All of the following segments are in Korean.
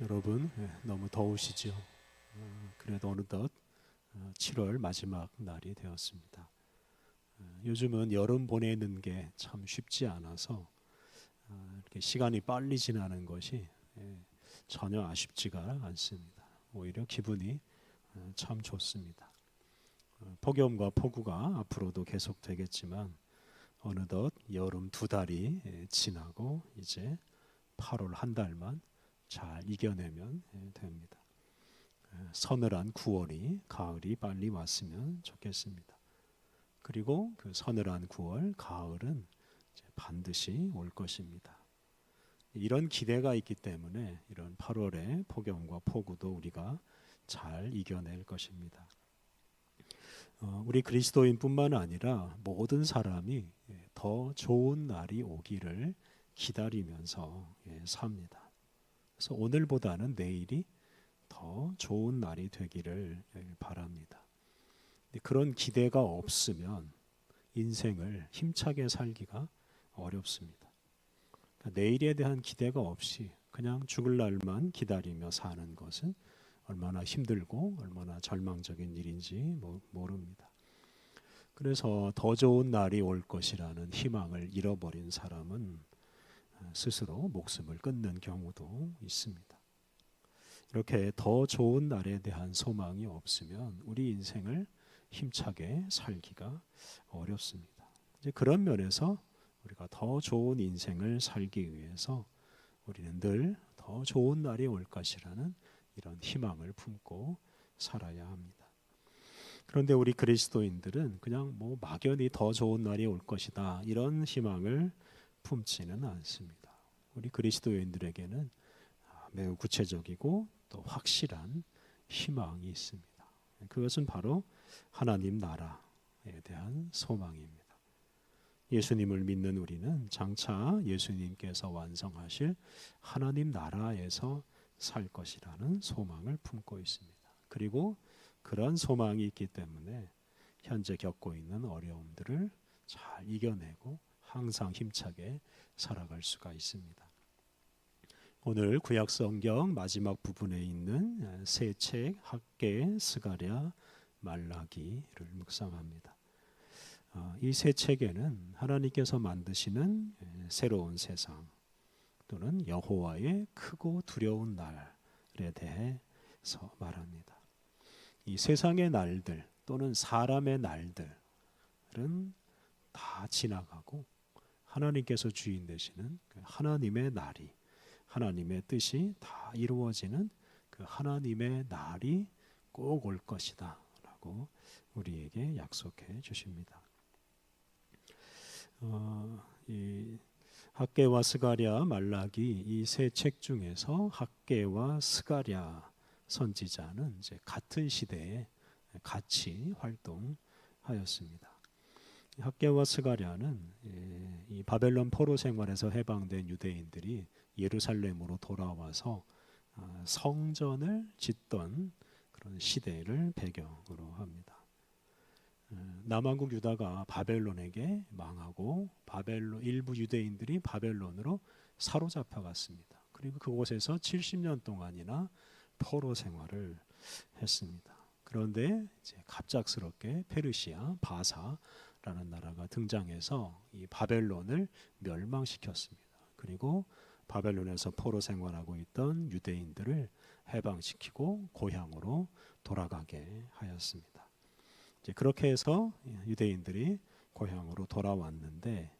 여러분, 너무 더우시죠? 그래도 어느덧 7월 마지막 날이 되었습니다. 요즘은 여름 보내는 게 참 쉽지 않아서 이렇게 시간이 빨리 지나는 것이 전혀 아쉽지가 않습니다. 오히려 기분이 참 좋습니다. 폭염과 폭우가 앞으로도 계속되겠지만 어느덧 여름 두 달이 지나고 이제 8월 한 달만 잘 이겨내면 됩니다. 서늘한 9월이 가을이 빨리 왔으면 좋겠습니다. 그리고 그 서늘한 9월 가을은 이제 반드시 올 것입니다. 이런 기대가 있기 때문에 이런 8월의 폭염과 폭우도 우리가 잘 이겨낼 것입니다. 우리 그리스도인뿐만 아니라 모든 사람이 더 좋은 날이 오기를 기다리면서 삽니다. 그래서 오늘보다는 내일이 더 좋은 날이 되기를 바랍니다. 그런 기대가 없으면 인생을 힘차게 살기가 어렵습니다. 그러니까 내일에 대한 기대가 없이 그냥 죽을 날만 기다리며 사는 것은 얼마나 힘들고 얼마나 절망적인 일인지 모릅니다. 그래서 더 좋은 날이 올 것이라는 희망을 잃어버린 사람은 스스로 목숨을 끊는 경우도 있습니다. 이렇게 더 좋은 날에 대한 소망이 없으면 우리 인생을 힘차게 살기가 어렵습니다. 이제 그런 면에서 우리가 더 좋은 인생을 살기 위해서 우리는 늘 더 좋은 날이 올 것이라는 이런 희망을 품고 살아야 합니다. 그런데 우리 그리스도인들은 그냥 막연히 더 좋은 날이 올 것이다 이런 희망을 품지는 않습니다. 우리 그리스도인들에게는 매우 구체적이고 또 확실한 희망이 있습니다. 그것은 바로 하나님 나라에 대한 소망입니다. 예수님을 믿는 우리는 장차 예수님께서 완성하실 하나님 나라에서 살 것이라는 소망을 품고 있습니다. 그리고 그런 소망이 있기 때문에 현재 겪고 있는 어려움들을 잘 이겨내고 항상 힘차게 살아갈 수가 있습니다. 오늘 구약 성경 마지막 부분에 있는 세 책 학개, 스가랴, 말라기를 묵상합니다. 이 세 책에는 하나님께서 만드시는 새로운 세상 또는 여호와의 크고 두려운 날에 대해서 말합니다. 이 세상의 날들 또는 사람의 날들은 다 지나가고 하나님께서 주인 되시는 하나님의 날이 하나님의 뜻이 다 이루어지는 그 하나님의 날이 꼭 올 것이다 라고 우리에게 약속해 주십니다. 이 학개와 스가랴, 말라기 이 세 책 중에서 학개와 스가랴 선지자는 이제 같은 시대에 같이 활동하였습니다. 학개와 스가랴는 이 바벨론 포로 생활에서 해방된 유대인들이 예루살렘으로 돌아와서 성전을 짓던 그런 시대를 배경으로 합니다. 남왕국 유다가 바벨론에게 망하고 일부 유대인들이 바벨론으로 사로잡혀갔습니다. 그리고 그곳에서 70년 동안이나 포로 생활을 했습니다. 그런데 이제 갑작스럽게 페르시아 바사라는 나라가 등장해서 이 바벨론을 멸망시켰습니다. 그리고 바벨론에서 포로 생활하고 있던 유대인들을 해방시키고 고향으로 돌아가게 하였습니다. 이제 그렇게 해서 유대인들이 고향으로 돌아왔는데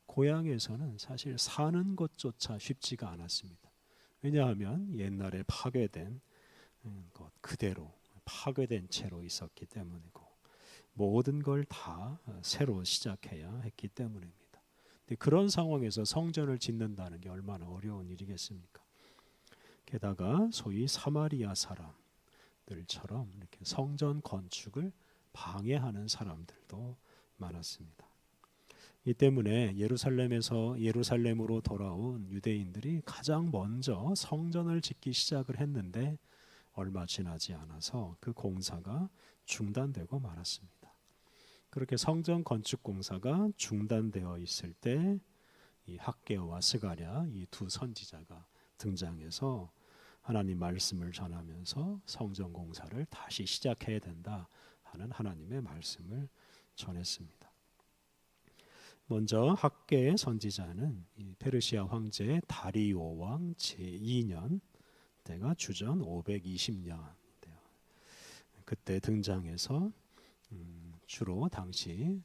고향에서는 사실 사는 것조차 쉽지가 않았습니다. 왜냐하면 옛날에 파괴된 것 그대로 파괴된 채로 있었기 때문이고 모든 걸 다 새로 시작해야 했기 때문입니다. 근데 그런 상황에서 성전을 짓는다는 게 얼마나 어려운 일이겠습니까? 게다가 소위 사마리아 사람들처럼 이렇게 성전 건축을 방해하는 사람들도 많았습니다. 이 때문에 예루살렘으로 돌아온 유대인들이 가장 먼저 성전을 짓기 시작을 했는데 얼마 지나지 않아서 그 공사가 중단되고 말았습니다. 그렇게 성전 건축 공사가 중단되어 있을 때 이 학개와 스가랴 이 두 선지자가 등장해서 하나님 말씀을 전하면서 성전 공사를 다시 시작해야 된다 하는 하나님의 말씀을 전했습니다. 먼저 학개의 선지자는 이 페르시아 황제 다리오 왕 제2년 때가 주전 520년 그때 등장해서 주로 당시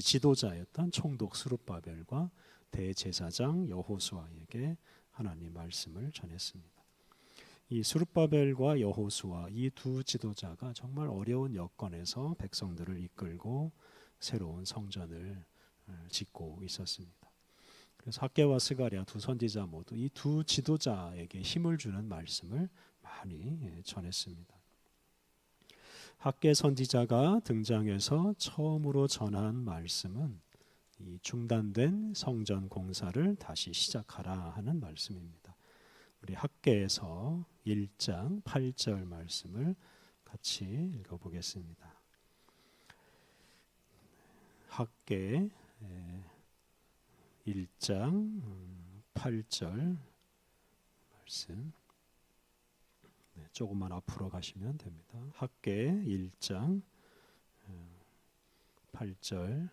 지도자였던 총독 스룹바벨과 대제사장 여호수아에게 하나님 말씀을 전했습니다. 이 스룹바벨과 여호수아 이 두 지도자가 정말 어려운 여건에서 백성들을 이끌고 새로운 성전을 짓고 있었습니다. 그래서 학개와 스가랴 두 선지자 모두 이 두 지도자에게 힘을 주는 말씀을 많이 전했습니다. 학개 선지자가 등장해서 처음으로 전한 말씀은 이 중단된 성전 공사를 다시 시작하라 하는 말씀입니다. 우리 학개에서 1장 8절 말씀을 같이 읽어보겠습니다. 학개 1장 8절 말씀 조금만 앞으로 가시면 됩니다. 학개 1장 8절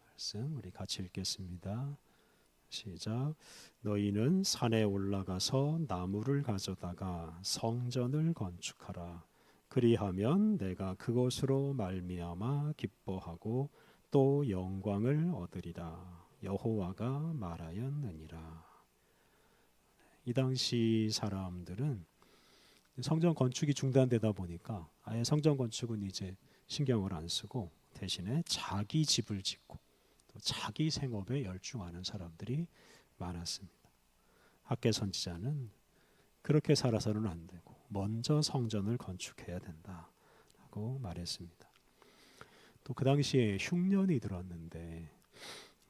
말씀 우리 같이 읽겠습니다. 시작. 너희는 산에 올라가서 나무를 가져다가 성전을 건축하라. 그리하면 내가 그것으로 말미암아 기뻐하고 또 영광을 얻으리라. 여호와가 말하였느니라. 이 당시 사람들은 성전 건축이 중단되다 보니까 아예 성전 건축은 이제 신경을 안 쓰고 대신에 자기 집을 짓고 또 자기 생업에 열중하는 사람들이 많았습니다. 학개 선지자는 그렇게 살아서는 안 되고 먼저 성전을 건축해야 된다라고 말했습니다. 또 그 당시에 흉년이 들었는데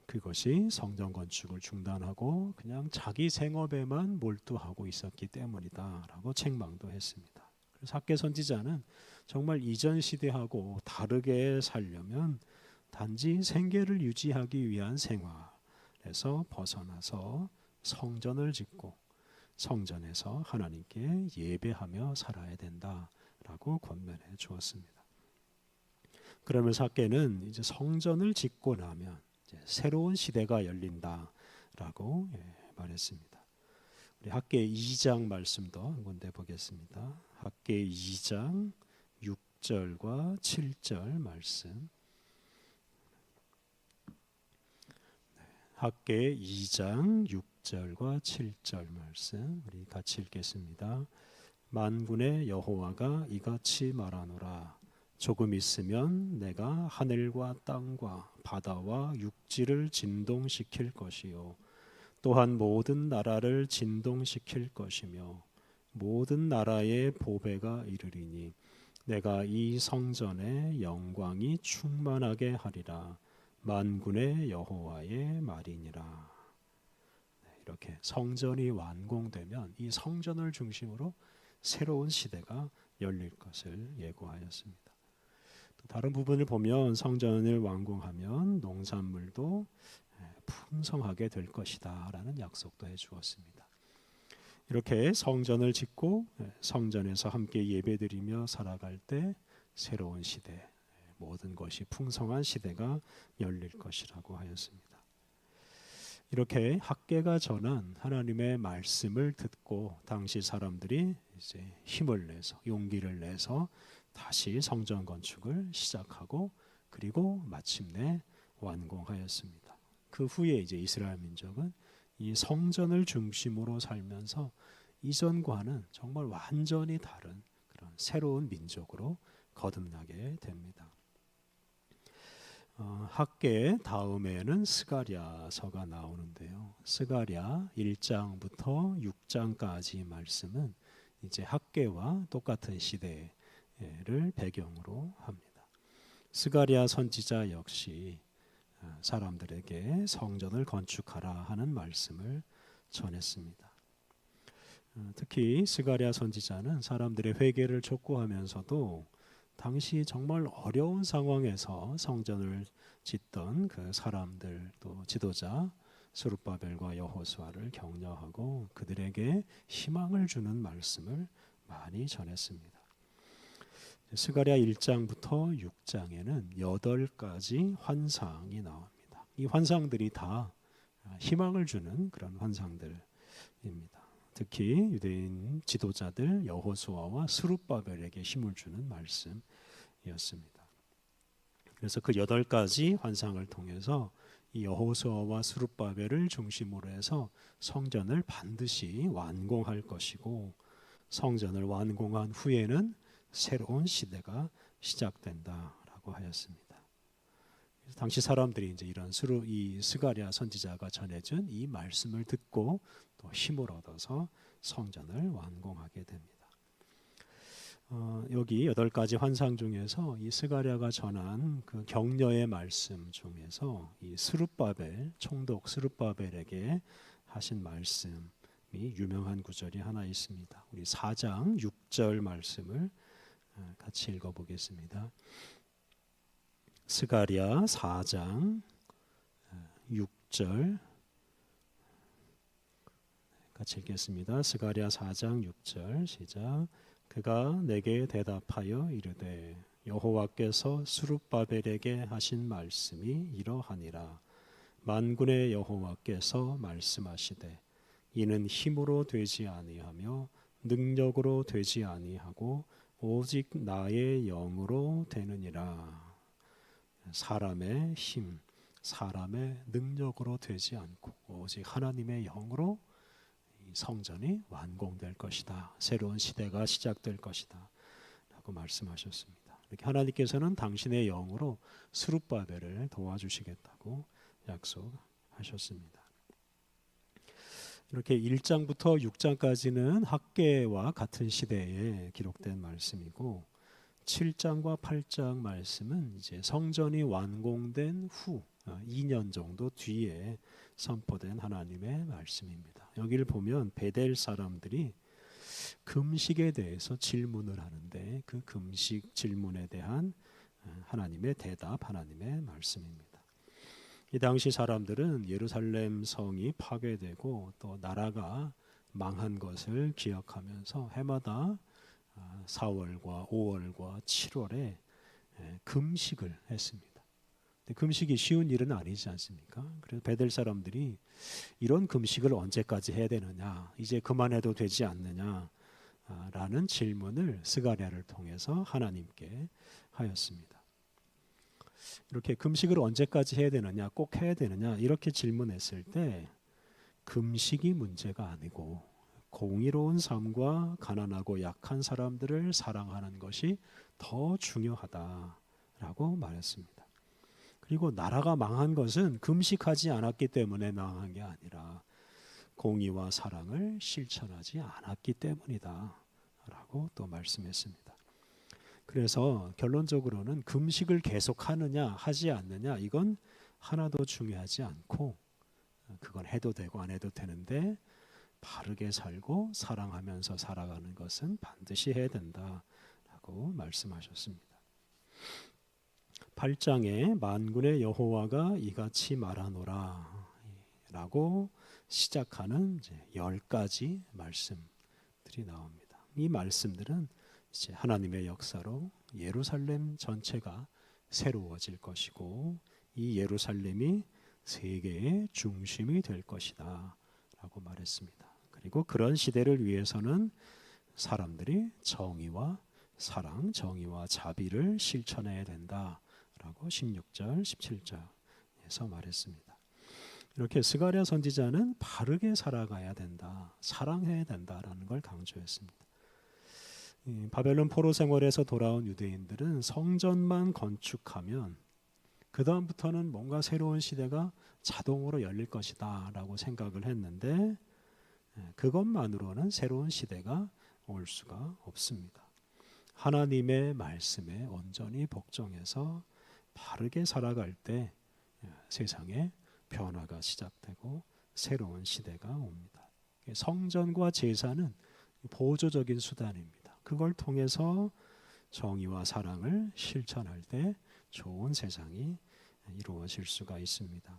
그것이 성전 건축을 중단하고 그냥 자기 생업에만 몰두하고 있었기 때문이다라고 책망도 했습니다. 그래서 학개 선지자는 정말 이전 시대하고 다르게 살려면 단지 생계를 유지하기 위한 생활에서 벗어나서 성전을 짓고 성전에서 하나님께 예배하며 살아야 된다라고 권면해 주었습니다. 그러면서 학개는 이제 성전을 짓고 나면 이제 새로운 시대가 열린다라고 말했습니다. 우리 학개 2장 말씀도 한번 내보겠습니다. 학개 2장 6절과 7절 말씀. 학개 2장 6절과 7절 말씀 우리 같이 읽겠습니다. 만군의 여호와가 이같이 말하노라. 조금 있으면 내가 하늘과 땅과 바다와 육지를 진동시킬 것이요 또한 모든 나라를 진동시킬 것이며 모든 나라의 보배가 이르리니 내가 이 성전의 영광이 충만하게 하리라. 만군의 여호와의 말이니라. 이렇게 성전이 완공되면 이 성전을 중심으로 새로운 시대가 열릴 것을 예고하였습니다. 또 다른 부분을 보면 성전을 완공하면 농산물도 풍성하게 될 것이다 라는 약속도 해주었습니다. 이렇게 성전을 짓고 성전에서 함께 예배드리며 살아갈 때 새로운 시대, 모든 것이 풍성한 시대가 열릴 것이라고 하였습니다. 이렇게 학개가 전한 하나님의 말씀을 듣고 당시 사람들이 이제 힘을 내서 용기를 내서 다시 성전 건축을 시작하고 그리고 마침내 완공하였습니다. 그 후에 이제 이스라엘 민족은 이 성전을 중심으로 살면서 이전과는 정말 완전히 다른 그런 새로운 민족으로 거듭나게 됩니다. 학개 다음에는 스가랴서가 나오는데요. 스가랴 1장부터 6장까지 말씀은 이제 학개와 똑같은 시대를 배경으로 합니다. 스가랴 선지자 역시 사람들에게 성전을 건축하라 하는 말씀을 전했습니다. 특히 스가랴 선지자는 사람들의 회개를 촉구하면서도 당시 정말 어려운 상황에서 성전을 짓던 그 사람들 또 지도자 스룹바벨과 여호수아를 격려하고 그들에게 희망을 주는 말씀을 많이 전했습니다. 스가랴 1장부터 6장에는 8가지 환상이 나옵니다. 이 환상들이 다 희망을 주는 그런 환상들입니다. 특히 유대인 지도자들 여호수아와 스룹바벨에게 힘을 주는 말씀이었습니다. 그래서 그 8가지 환상을 통해서 이 여호수아와 스룹바벨을 중심으로 해서 성전을 반드시 완공할 것이고, 성전을 완공한 후에는 새로운 시대가 시작된다라고 하였습니다. 그래서 당시 사람들이 이제 이런 이 스가랴 선지자가 전해준 이 말씀을 듣고 또 힘을 얻어서 성전을 완공하게 됩니다. 여기 8가지 환상 중에서 이 스가랴가 전한 그 격려의 말씀 중에서 이 스룹바벨, 총독 스룹바벨에게 하신 말씀이 유명한 구절이 하나 있습니다. 우리 4장 6절 말씀을 같이 읽어보겠습니다. 스가랴 4장 6절 같이 읽겠습니다. 스가랴 4장 6절 시작. 그가 내게 대답하여 이르되 여호와께서 스룹바벨에게 하신 말씀이 이러하니라. 만군의 여호와께서 말씀하시되 이는 힘으로 되지 아니하며 능력으로 되지 아니하고 오직 나의 영으로 되느니라. 사람의 힘, 사람의 능력으로 되지 않고 오직 하나님의 영으로 성전이 완공될 것이다. 새로운 시대가 시작될 것이다 라고 말씀하셨습니다. 이렇게 하나님께서는 당신의 영으로 스룹바벨을 도와주시겠다고 약속하셨습니다. 이렇게 1장부터 6장까지는 학개와 같은 시대에 기록된 말씀이고, 7장과 8장 말씀은 이제 성전이 완공된 후 2년 정도 뒤에 선포된 하나님의 말씀입니다. 여기를 보면 베델 사람들이 금식에 대해서 질문을 하는데 그 금식 질문에 대한 하나님의 대답, 하나님의 말씀입니다. 이 당시 사람들은 예루살렘 성이 파괴되고 또 나라가 망한 것을 기억하면서 해마다 4월과 5월과 7월에 금식을 했습니다. 금식이 쉬운 일은 아니지 않습니까? 그래서 베델 사람들이 이런 금식을 언제까지 해야 되느냐, 이제 그만해도 되지 않느냐 라는 질문을 스가랴를 통해서 하나님께 하였습니다. 이렇게 금식을 언제까지 해야 되느냐, 꼭 해야 되느냐 이렇게 질문했을 때 금식이 문제가 아니고 공의로운 삶과 가난하고 약한 사람들을 사랑하는 것이 더 중요하다라고 말했습니다. 그리고 나라가 망한 것은 금식하지 않았기 때문에 망한 게 아니라 공의와 사랑을 실천하지 않았기 때문이다 라고 또 말씀했습니다. 그래서 결론적으로는 금식을 계속하느냐 하지 않느냐 이건 하나도 중요하지 않고, 그건 해도 되고 안 해도 되는데 바르게 살고 사랑하면서 살아가는 것은 반드시 해야 된다라고 말씀하셨습니다. 8장에 만군의 여호와가 이같이 말하노라 라고 시작하는 이제 10가지 말씀들이 나옵니다. 이 말씀들은 이제 하나님의 역사로 예루살렘 전체가 새로워질 것이고 이 예루살렘이 세계의 중심이 될 것이다 라고 말했습니다. 그리고 그런 시대를 위해서는 사람들이 정의와 사랑, 정의와 자비를 실천해야 된다 라고 16절, 17절에서 말했습니다. 이렇게 스가랴 선지자는 바르게 살아가야 된다, 사랑해야 된다라는 걸 강조했습니다. 바벨론 포로 생활에서 돌아온 유대인들은 성전만 건축하면 그 다음부터는 뭔가 새로운 시대가 자동으로 열릴 것이다 라고 생각을 했는데 그것만으로는 새로운 시대가 올 수가 없습니다. 하나님의 말씀에 온전히 복종해서 바르게 살아갈 때 세상에 변화가 시작되고 새로운 시대가 옵니다. 성전과 제사는 보조적인 수단입니다. 그걸 통해서 정의와 사랑을 실천할 때 좋은 세상이 이루어질 수가 있습니다.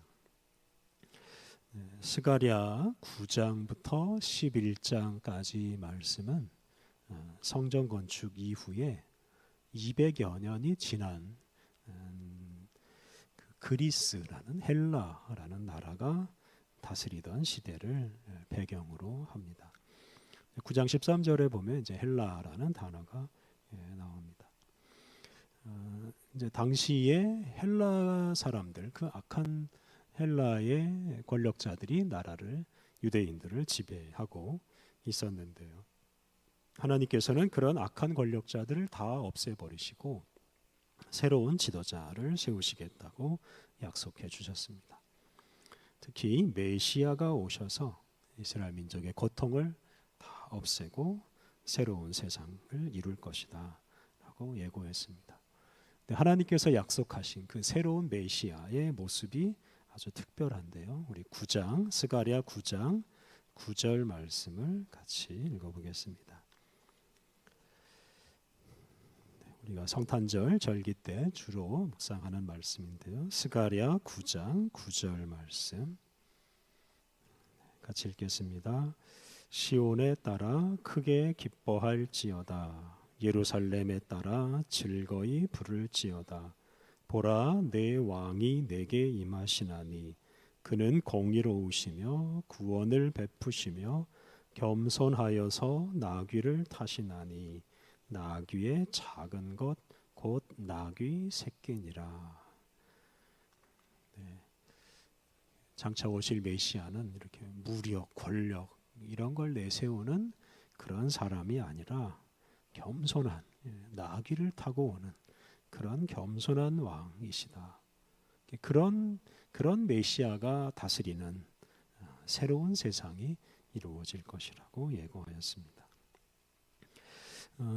스가랴 9장부터 11장까지 말씀은 성전 건축 이후에 200여 년이 지난 그리스라는 헬라라는 나라가 다스리던 시대를 배경으로 합니다. 9장 13절에 보면 이제 헬라라는 단어가 나옵니다. 이제 당시에 헬라 사람들, 그 악한 헬라의 권력자들이 나라를, 유대인들을 지배하고 있었는데요. 하나님께서는 그런 악한 권력자들을 다 없애버리시고 새로운 지도자를 세우시겠다고 약속해 주셨습니다. 특히 메시아가 오셔서 이스라엘 민족의 고통을 다 없애고 새로운 세상을 이룰 것이다 라고 예고했습니다. 하나님께서 약속하신 그 새로운 메시아의 모습이 아주 특별한데요. 우리 9장, 스가랴 9장 9절 말씀을 같이 읽어보겠습니다. 우리가 성탄절 절기 때 주로 묵상하는 말씀인데요. 스가랴 9장 9절 말씀 같이 읽겠습니다. 시온에 따라 크게 기뻐할지어다. 예루살렘에 따라 즐거이 부를지어다. 보라, 내 왕이 내게 임하시나니 그는 공의로우시며 구원을 베푸시며 겸손하여서 나귀를 타시나니 나귀의 작은 것 곧 나귀 새끼니라. 장차 오실 메시아는 이렇게 무력, 권력 이런 걸 내세우는 그런 사람이 아니라 겸손한, 나귀를 타고 오는 그런 겸손한 왕이시다. 그런 메시아가 다스리는 새로운 세상이 이루어질 것이라고 예고하였습니다.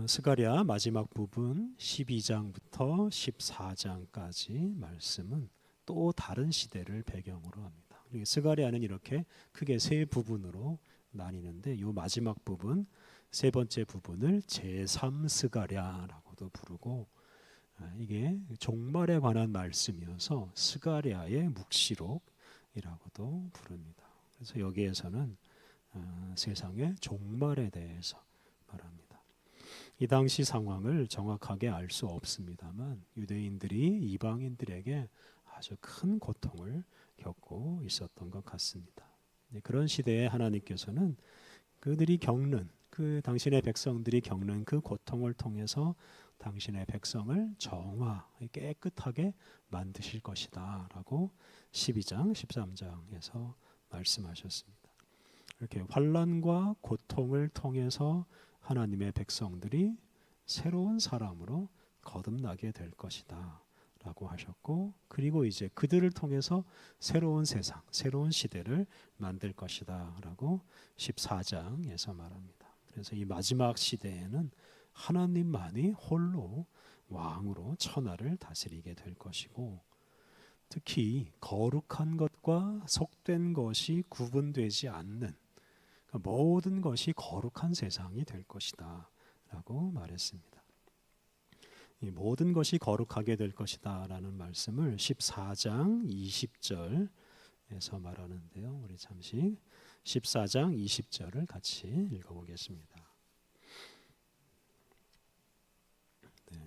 스가랴 마지막 부분 12장부터 14장까지 말씀은 또 다른 시대를 배경으로 합니다. 스가랴는 이렇게 크게 세 부분으로 나뉘는데 이 마지막 부분, 세 번째 부분을 제3스가랴라고도 부르고, 이게 종말에 관한 말씀이어서 스가랴의 묵시록이라고도 부릅니다. 그래서 여기에서는 세상의 종말에 대해서 말합니다. 이 당시 상황을 정확하게 알 수 없습니다만 유대인들이 이방인들에게 아주 큰 고통을 겪고 있었던 것 같습니다. 그런 시대에 하나님께서는 그들이 겪는, 그 당신의 백성들이 겪는 그 고통을 통해서 당신의 백성을 정화, 깨끗하게 만드실 것이다 라고 12장, 13장에서 말씀하셨습니다. 이렇게 환난과 고통을 통해서 하나님의 백성들이 새로운 사람으로 거듭나게 될 것이다 라고 하셨고, 그리고 이제 그들을 통해서 새로운 세상, 새로운 시대를 만들 것이다 라고 14장에서 말합니다. 그래서 이 마지막 시대에는 하나님만이 홀로 왕으로 천하를 다스리게 될 것이고, 특히 거룩한 것과 속된 것이 구분되지 않는 모든 것이 거룩한 세상이 될 것이다 라고 말했습니다. 이 모든 것이 거룩하게 될 것이다 라는 말씀을 14장 20절에서 말하는데요. 우리 잠시 14장 20절을 같이 읽어보겠습니다.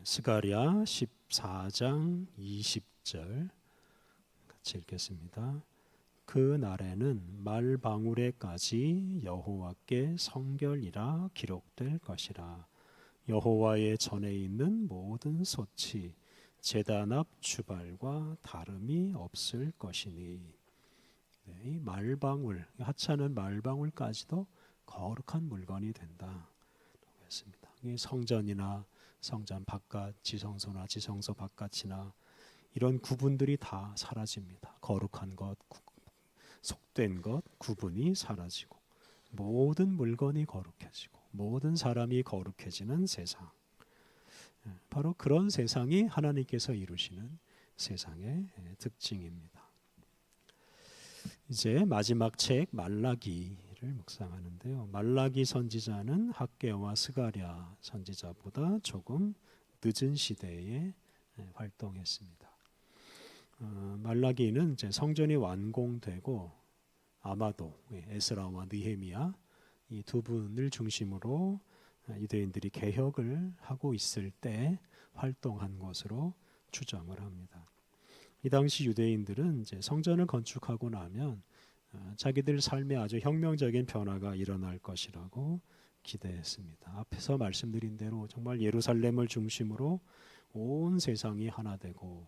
스가랴 14장 20절 같이 읽겠습니다. 그 날에는 말방울에까지 여호와께 성결이라 기록될 것이라. 여호와의 전에 있는 모든 소치 제단 앞 주발과 다름이 없을 것이니. 이 말방울, 하찮은 말방울까지도 거룩한 물건이 된다고 했습니다. 이 성전이나 성전 바깥, 지성소나 지성소 바깥이나 이런 구분들이 다 사라집니다. 거룩한 것, 속된 것, 구분이 사라지고 모든 물건이 거룩해지고 모든 사람이 거룩해지는 세상, 바로 그런 세상이 하나님께서 이루시는 세상의 특징입니다. 이제 마지막 책 말라기를 묵상하는데요. 말라기 선지자는 학개와 스가랴 선지자보다 조금 늦은 시대에 활동했습니다. 말라기는 이제 성전이 완공되고 아마도 에스라와 느헤미야 이 두 분을 중심으로 유대인들이 개혁을 하고 있을 때 활동한 것으로 추정을 합니다. 이 당시 유대인들은 이제 성전을 건축하고 나면 자기들 삶에 아주 혁명적인 변화가 일어날 것이라고 기대했습니다. 앞에서 말씀드린 대로 정말 예루살렘을 중심으로 온 세상이 하나 되고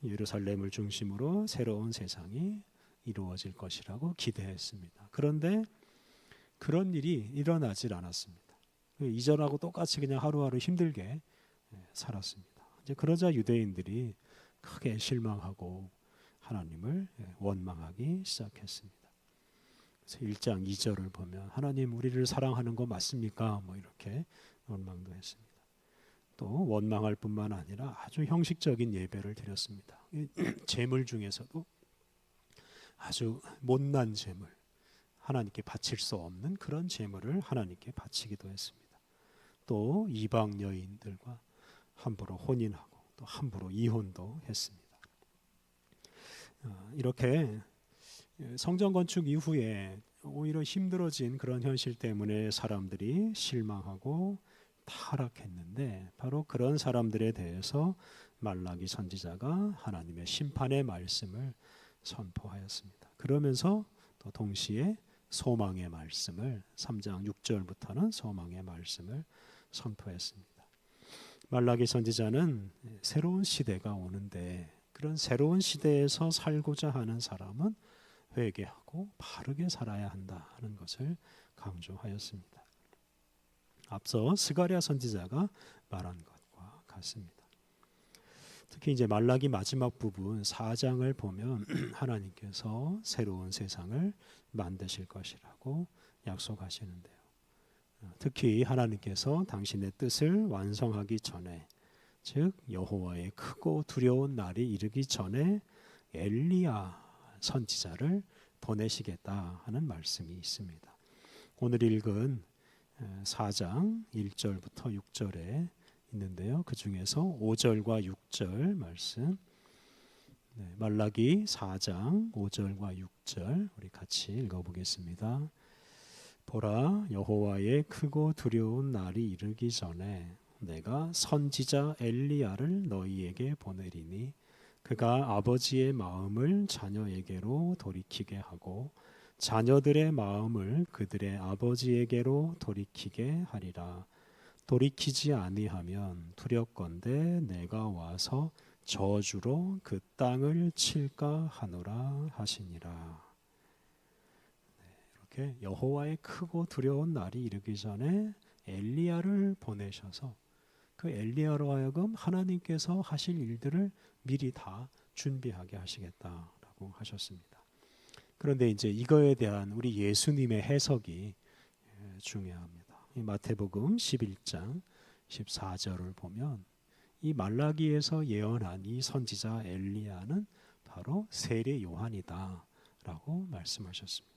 예루살렘을 중심으로 새로운 세상이 이루어질 것이라고 기대했습니다. 그런데 그런 일이 일어나질 않았습니다. 이전하고 똑같이 그냥 하루하루 힘들게 살았습니다. 이제 그러자 유대인들이 크게 실망하고 하나님을 원망하기 시작했습니다. 그래서 1장 2절을 보면 하나님 우리를 사랑하는 거 맞습니까? 뭐 이렇게 원망도 했습니다. 또 원망할 뿐만 아니라 아주 형식적인 예배를 드렸습니다. 제물 중에서도 아주 못난 제물, 하나님께 바칠 수 없는 그런 제물을 하나님께 바치기도 했습니다. 또 이방 여인들과 함부로 혼인하고 또 함부로 이혼도 했습니다. 이렇게 성전 건축 이후에 오히려 힘들어진 그런 현실 때문에 사람들이 실망하고 타락했는데 바로 그런 사람들에 대해서 말라기 선지자가 하나님의 심판의 말씀을 선포하였습니다. 그러면서 또 동시에 소망의 말씀을 3장 6절부터는 소망의 말씀을 선포했습니다. 말라기 선지자는 새로운 시대가 오는데 그런 새로운 시대에서 살고자 하는 사람은 회개하고 바르게 살아야 한다 하는 것을 강조하였습니다. 앞서 스가랴 선지자가 말한 것과 같습니다. 특히 이제 말라기 마지막 부분 4장을 보면 하나님께서 새로운 세상을 만드실 것이라고 약속하시는데요. 특히 하나님께서 당신의 뜻을 완성하기 전에 즉 여호와의 크고 두려운 날이 이르기 전에 엘리야 선지자를 보내시겠다 하는 말씀이 있습니다. 오늘 읽은 4장 1절부터 6절에 있는데요. 그 중에서 5절과 6절 말씀 말라기 4장 5절과 6절 우리 같이 읽어보겠습니다. 보라 여호와의 크고 두려운 날이 이르기 전에 내가 선지자 엘리야를 너희에게 보내리니 그가 아버지의 마음을 자녀에게로 돌이키게 하고 자녀들의 마음을 그들의 아버지에게로 돌이키게 하리라. 돌이키지 아니하면 두렵건대 내가 와서 저주로 그 땅을 칠까 하노라 하시니라. 이렇게 여호와의 크고 두려운 날이 이르기 전에 엘리야를 보내셔서 그 엘리야로 하여금 하나님께서 하실 일들을 미리 다 준비하게 하시겠다라고 하셨습니다. 그런데 이제 이거에 대한 우리 예수님의 해석이 중요합니다. 이 마태복음 11장 14절을 보면 이 말라기에서 예언한 이 선지자 엘리야는 바로 세례 요한이다라고 말씀하셨습니다.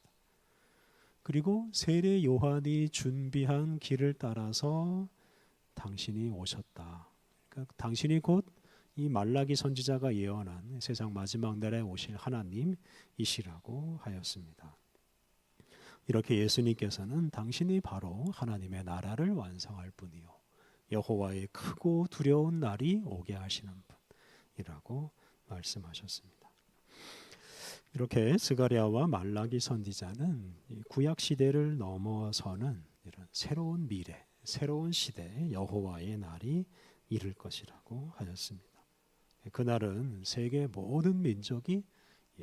그리고 세례 요한이 준비한 길을 따라서 당신이 오셨다. 그러니까 당신이 곧 이 말라기 선지자가 예언한 세상 마지막 날에 오실 하나님이시라고 하였습니다. 이렇게 예수님께서는 당신이 바로 하나님의 나라를 완성할 분이요 여호와의 크고 두려운 날이 오게 하시는 분이라고 말씀하셨습니다. 이렇게 스가랴와 말라기 선지자는 구약 시대를 넘어서는 이런 새로운 미래, 새로운 시대에 여호와의 날이 이를 것이라고 하였습니다. 그날은 세계 모든 민족이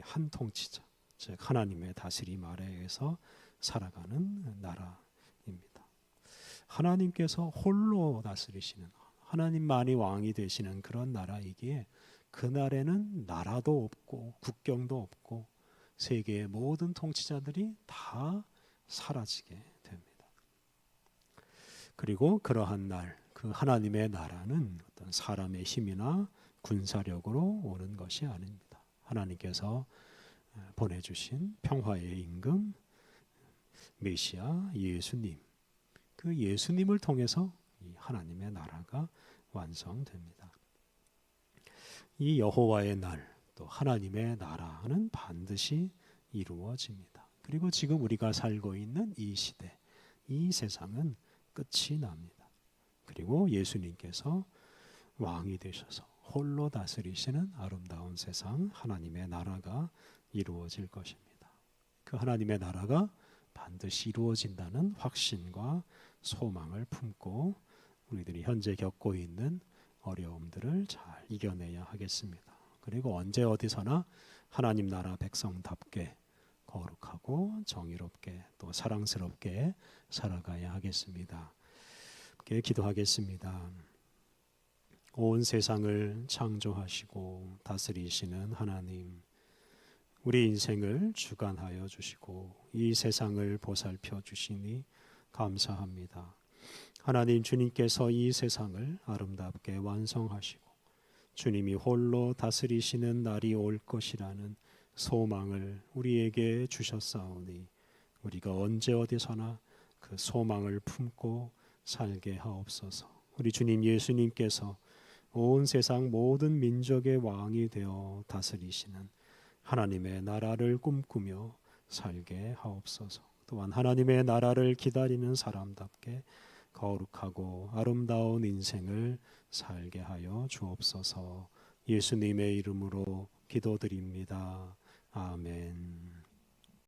한 통치자, 즉 하나님의 다스림 아래에서 살아가는 나라입니다. 하나님께서 홀로 다스리시는 하나님만이 왕이 되시는 그런 나라이기에 그날에는 나라도 없고 국경도 없고 세계의 모든 통치자들이 다 사라지게 됩니다. 그리고 그러한 날, 그 하나님의 나라는 어떤 사람의 힘이나 군사력으로 오는 것이 아닙니다. 하나님께서 보내주신 평화의 임금 메시아 예수님, 그 예수님을 통해서 이 하나님의 나라가 완성됩니다. 이 여호와의 날, 또 하나님의 나라는 반드시 이루어집니다. 그리고 지금 우리가 살고 있는 이 시대, 이 세상은 끝이 납니다. 그리고 예수님께서 왕이 되셔서 홀로 다스리시는 아름다운 세상, 하나님의 나라가 이루어질 것입니다. 그 하나님의 나라가 반드시 이루어진다는 확신과 소망을 품고 우리들이 현재 겪고 있는 어려움들을 잘 이겨내야 하겠습니다. 그리고 언제 어디서나 하나님 나라 백성답게 거룩하고 정의롭게 또 사랑스럽게 살아가야 하겠습니다. 함께 기도하겠습니다. 온 세상을 창조하시고 다스리시는 하나님, 우리 인생을 주관하여 주시고 이 세상을 보살펴 주시니 감사합니다. 하나님, 주님께서 이 세상을 아름답게 완성하시고 주님이 홀로 다스리시는 날이 올 것이라는 소망을 우리에게 주셨사오니 우리가 언제 어디서나 그 소망을 품고 살게 하옵소서. 우리 주님 예수님께서 온 세상 모든 민족의 왕이 되어 다스리시는 하나님의 나라를 꿈꾸며 살게 하옵소서. 또한 하나님의 나라를 기다리는 사람답게 거룩하고 아름다운 인생을 살게 하여 주옵소서. 예수님의 이름으로 기도드립니다. 아멘.